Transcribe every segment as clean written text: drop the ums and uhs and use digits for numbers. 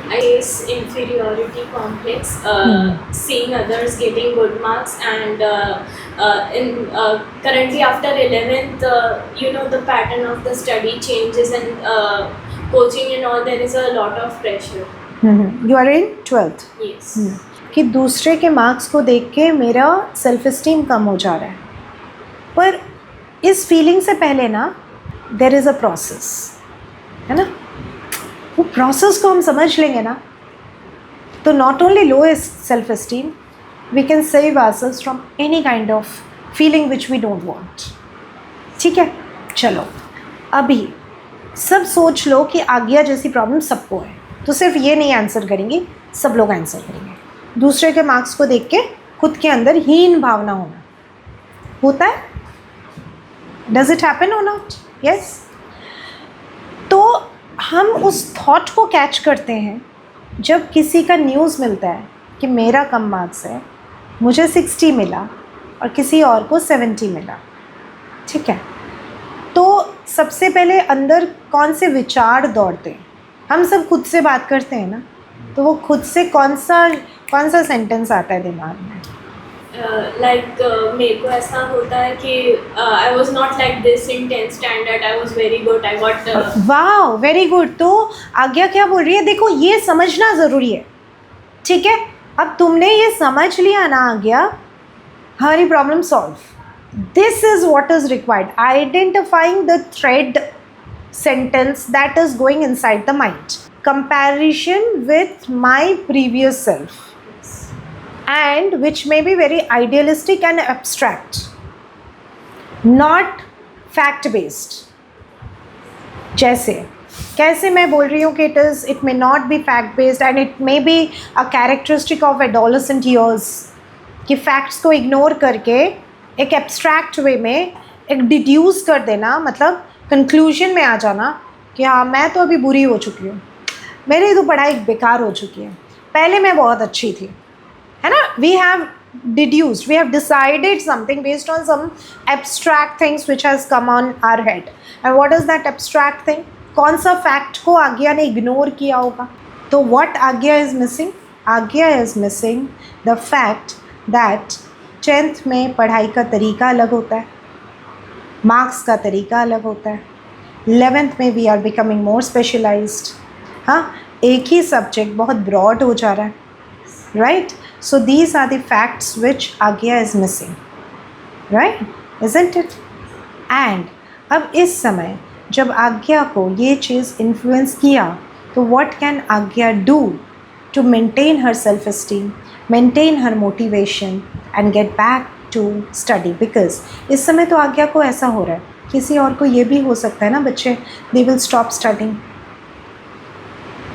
I face inferiority complex, seeing others getting good marks, and currently after 11th, the pattern of the study changes, and coaching and all, there is a lot of pressure. You are in 12th. Yes. कि दूसरे के marks को देख के मेरा self esteem कम हो जा रहा है, पर इस फीलिंग से पहले ना देर इज़ अ प्रोसेस, है ना. वो प्रोसेस को हम समझ लेंगे ना, तो not only lowest self esteem, we can save ourselves from any kind of feeling which we don't want. ठीक है, चलो अभी सब सोच लो कि आज्ञा जैसी प्रॉब्लम सबको है, तो सिर्फ ये नहीं आंसर करेंगे, सब लोग आंसर करेंगे. दूसरे के मार्क्स को देख के खुद के अंदर हीन भावना होना होता है. डज इट हैपन और नॉट? यस. तो हम उस थॉट को कैच करते हैं जब किसी का न्यूज़ मिलता है कि मेरा कम मार्क्स है, मुझे 60 मिला और किसी और को 70 मिला. ठीक है, तो सबसे पहले अंदर कौन से विचार दौड़ते हैं? हम सब खुद से बात करते हैं ना, तो वो खुद से कौन सा सेंटेंस आता है दिमाग में? मेरे को ऐसा होता है कि I was not like this in 10th standard, I was very good, I got. वाह, वेरी गुड. तो आज्ञा क्या बोल रही है? देखो, ये समझना ज़रूरी है. ठीक है, अब तुमने ये समझ लिया ना आज्ञा, हमारी problem solve. This is what is required, identifying the thread sentence that is going inside the mind. Comparison with my previous self, and which may be very idealistic and abstract, not fact based. जैसे कैसे मैं बोल रही हूँ कि it may not be fact based and it may be a characteristic of adolescent years, कि facts को ignore करके एक abstract way में एक deduce कर देना, मतलब कंक्लूजन में आ जाना कि हाँ मैं तो अभी बुरी हो चुकी हूँ, मेरी तो पढ़ाई बेकार हो चुकी है, पहले मैं बहुत अच्छी थी, है ना. We have deduced, we have decided something based on some abstract things which has come on our head. And what is that abstract thing? कौन सा फैक्ट को आज्ञा ने इग्नोर किया होगा? तो what आज्ञा is missing? आज्ञा is missing the fact that 10th में पढ़ाई का तरीका अलग होता है, मार्क्स का तरीका अलग होता है. 11th में we are becoming more specialised. हाँ, एक ही सब्जेक्ट बहुत ब्रॉड हो जा रहा है, right. So these are the facts which आज्ञा is missing, right, isn't it? And अब इस समय जब आज्ञा को ये चीज़ इन्फ्लुएंस किया, तो what can Agya do to maintain her self esteem, maintain her motivation and get back to study? Because इस समय तो आज्ञा को ऐसा हो रहा है, किसी और को ये भी हो सकता है ना बच्चे, दे विल स्टॉप स्टडिंग.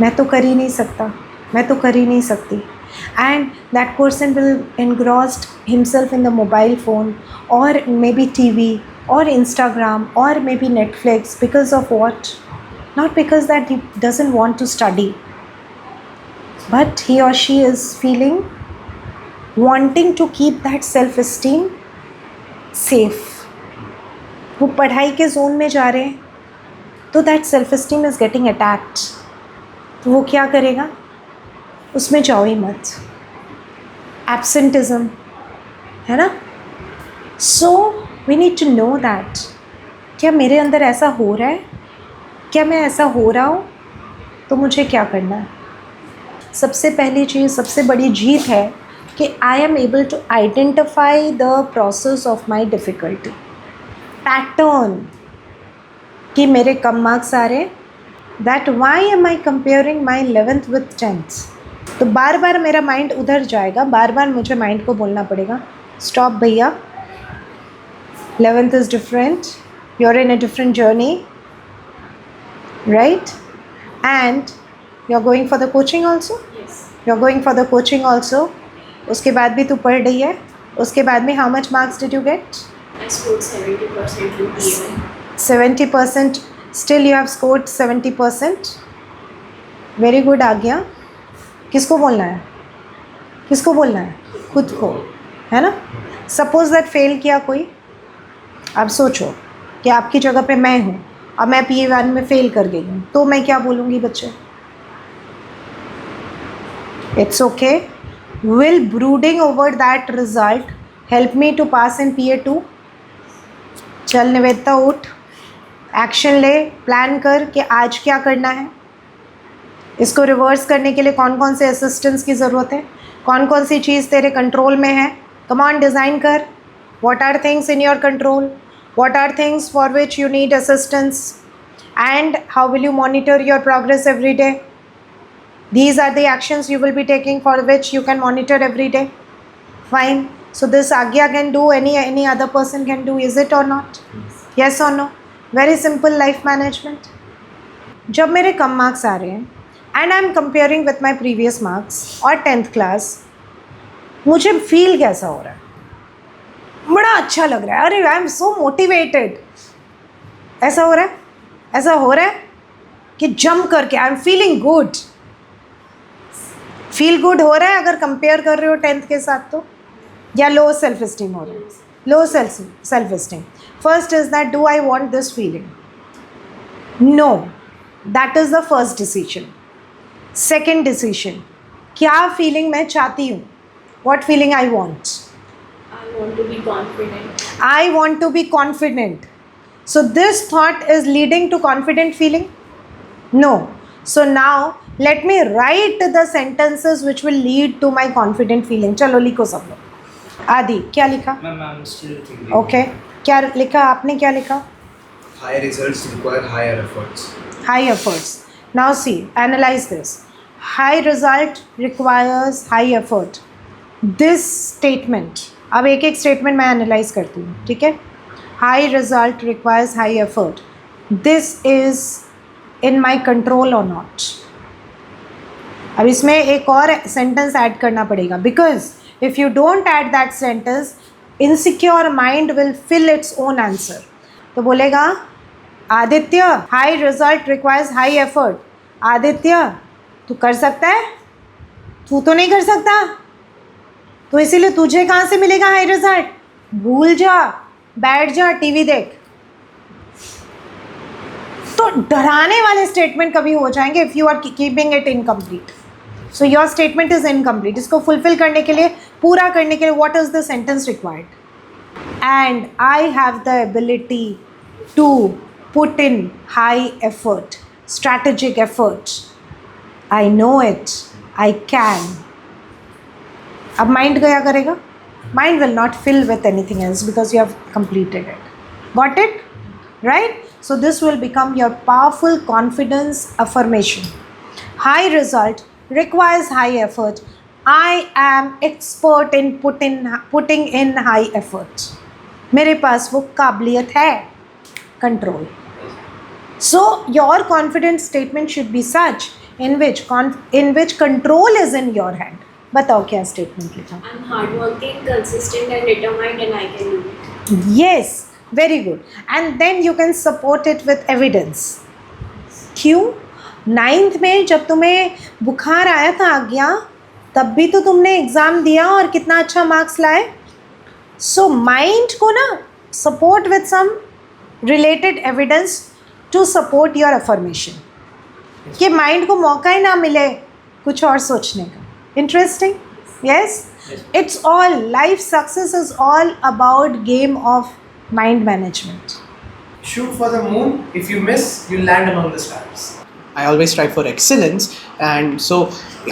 मैं तो कर ही नहीं सकता, मैं तो कर ही नहीं सकती, and that person will engrossed himself in the mobile phone और maybe TV or Instagram or maybe Netflix. Because of what? Not because that he doesn't want to study, but he or she is feeling wanting to keep that self-esteem safe. वो पढ़ाई के zone में जा रहे हैं, तो that self-esteem is getting attacked. तो वो क्या करेगा? उसमें जाओ ही मत. Absenteeism, है ना? So we need to know that क्या मेरे अंदर ऐसा हो रहा है, क्या मैं ऐसा हो रहा हूँ, तो मुझे क्या करना है? सबसे पहली चीज़, सबसे बड़ी जीत है कि I am able to identify the process of my difficulty, pattern, कि मेरे कम मार्क्स आ रहे हैं, that why am I comparing my 11th with 10th. तो बार बार मेरा माइंड उधर जाएगा, बार बार मुझे माइंड को बोलना पड़ेगा, स्टॉप भैया, 11th is different, you're in a different journey, right? And you're going for the coaching also? Yes. You're going for the coaching also. उसके बाद भी तू पढ़ रही है, उसके बाद में how much marks did you get? I scored 70% in PMI. 70%, still you have scored 70%. Very good आज्ञा. किसको बोलना है? किसको बोलना है? खुद को, है ना? Suppose that fail किया कोई, अब सोचो कि आपकी जगह पे मैं हूँ, अब मैं PA1 में फ़ेल कर गई हूँ, तो मैं क्या बोलूँगी बच्चे? It's okay. Will brooding over that result help me to pass in PA2? चल निवेदिता उठ, एक्शन ले, प्लान कर कि आज क्या करना है. इसको रिवर्स करने के लिए कौन कौन से असिस्टेंस की ज़रूरत है, कौन कौन सी चीज़ तेरे कंट्रोल में है. कम ऑन, डिज़ाइन कर. What are things in your control, what are things for which you need assistance, and how will you monitor your progress every day. These are the actions you will be taking for which you can monitor every day. Fine. So this Agya can do, any other person can do, is it or not? Yes or no? Very simple life management. जब मेरे कम मार्क्स आ रहे हैं and I am comparing with my previous marks और 10th class, मुझे feel कैसा हो रहा है? बड़ा अच्छा लग रहा है. अरे आई एम सो मोटिवेटेड. ऐसा हो रहा है? ऐसा हो रहा है कि जंप करके I am feeling good. Feel good हो रहा है अगर कंपेयर कर रहे हो 10th के साथ तो, या लो सेल्फ इस्टीम हो रहा है? Low self esteem. First is that do I want this feeling? No. That is the first decision. Second decision, क्या फीलिंग मैं चाहती हूँ? What feeling I want? I want to be confident. I want to be confident. So this thought is leading to confident feeling? No. So now let me write the sentences which will lead to my confident feeling. चलो लिखो सब लोग. आदि क्या लिखा? I'm still thinking. Okay. क्या लिखा आपने? क्या लिखा? High results require higher efforts. High efforts. Now see, analyze this. High result requires high effort. This statement. अब एक एक स्टेटमेंट मैं एनालाइज करती हूँ, ठीक है? High result requires high effort. This is in my control और नॉट. अब इसमें एक और सेंटेंस ऐड करना पड़ेगा, because if you don't add that sentence, insecure mind will fill its own answer. तो बोलेगा Aditya, high result requires high effort. Aditya, तू कर सकता है? तू तो नहीं कर सकता, तो इसीलिए तुझे कहाँ से मिलेगा हाई रिजल्ट? भूल जा, बैठ जा, टीवी देख. तो डराने वाले स्टेटमेंट कभी हो जाएंगे if you are keeping it incomplete. So your statement is incomplete. इसको फुलफिल करने के लिए, पूरा करने के लिए, what is the sentence required? And I have the ability to put in high effort, strategic effort. I know it, I can. अब mind गया करेगा. Mind will not fill with anything else because you have completed it. Got it? Right? So this will become your powerful confidence affirmation. High result requires high effort. I am expert in putting in high effort. मेरे पास वो काबिलियत है. Control. So your confidence statement should be such in which control is in your hand. बताओ क्या statement लिखा? I'm hardworking, consistent and determined and I can do it. Yes, very good. And then you can support it with evidence. क्यों? 9th में जब तुम्हें बुखार आया था आज्ञा, तब भी तो तुमने एग्ज़ाम दिया और कितना अच्छा मार्क्स लाए. सो माइंड को ना support with some related evidence to support your affirmation. कि माइंड को मौका ही ना मिले कुछ और सोचने का. Interesting? Yes? It's all, life success is all about game of mind management. Shoot for the moon. If you miss, you land among the stars. I always strive for excellence, and so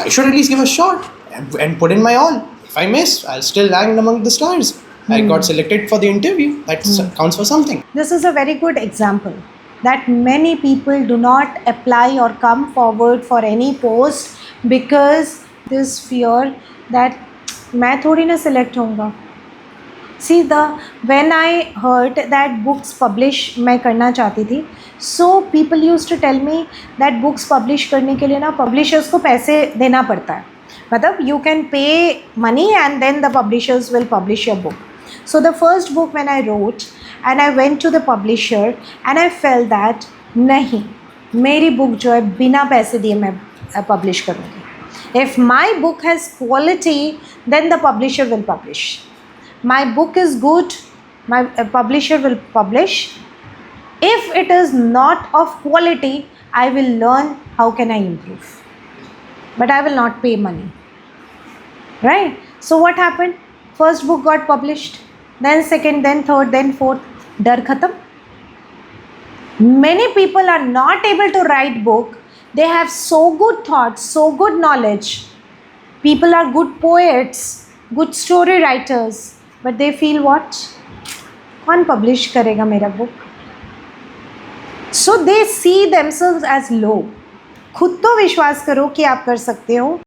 I should at least give a shot and put in my all. If I miss, I'll still land among the stars. I got selected for the interview. That counts for something. This is a very good example that many people do not apply or come forward for any post because this fear that मैं थोड़ी ना select होऊंगा. See, when I heard that books publish मैं करना चाहती थी, so people used to tell me that books publish करने के लिए ना publishers को पैसे देना पड़ता है. मतलब you can pay money and then the publishers will publish your book. So the first book when I wrote and I went to the publisher and I felt that नहीं, मेरी book जो है बिना पैसे दिए मैं publish करूँगी. If my book has quality, then the publisher will publish. My book is good, my publisher will publish. If it is not of quality, I will learn how can I improve. But I will not pay money. right? So what happened? First book got published, then second, then third, then fourth. Dar khatam. Many people are not able to write book. They have so good thoughts, so good knowledge. People are good poets, good story writers, but they feel what? कौन publish करेगा मेरा book? So they see themselves as low. खुद तो विश्वास करो कि आप कर सकते हो.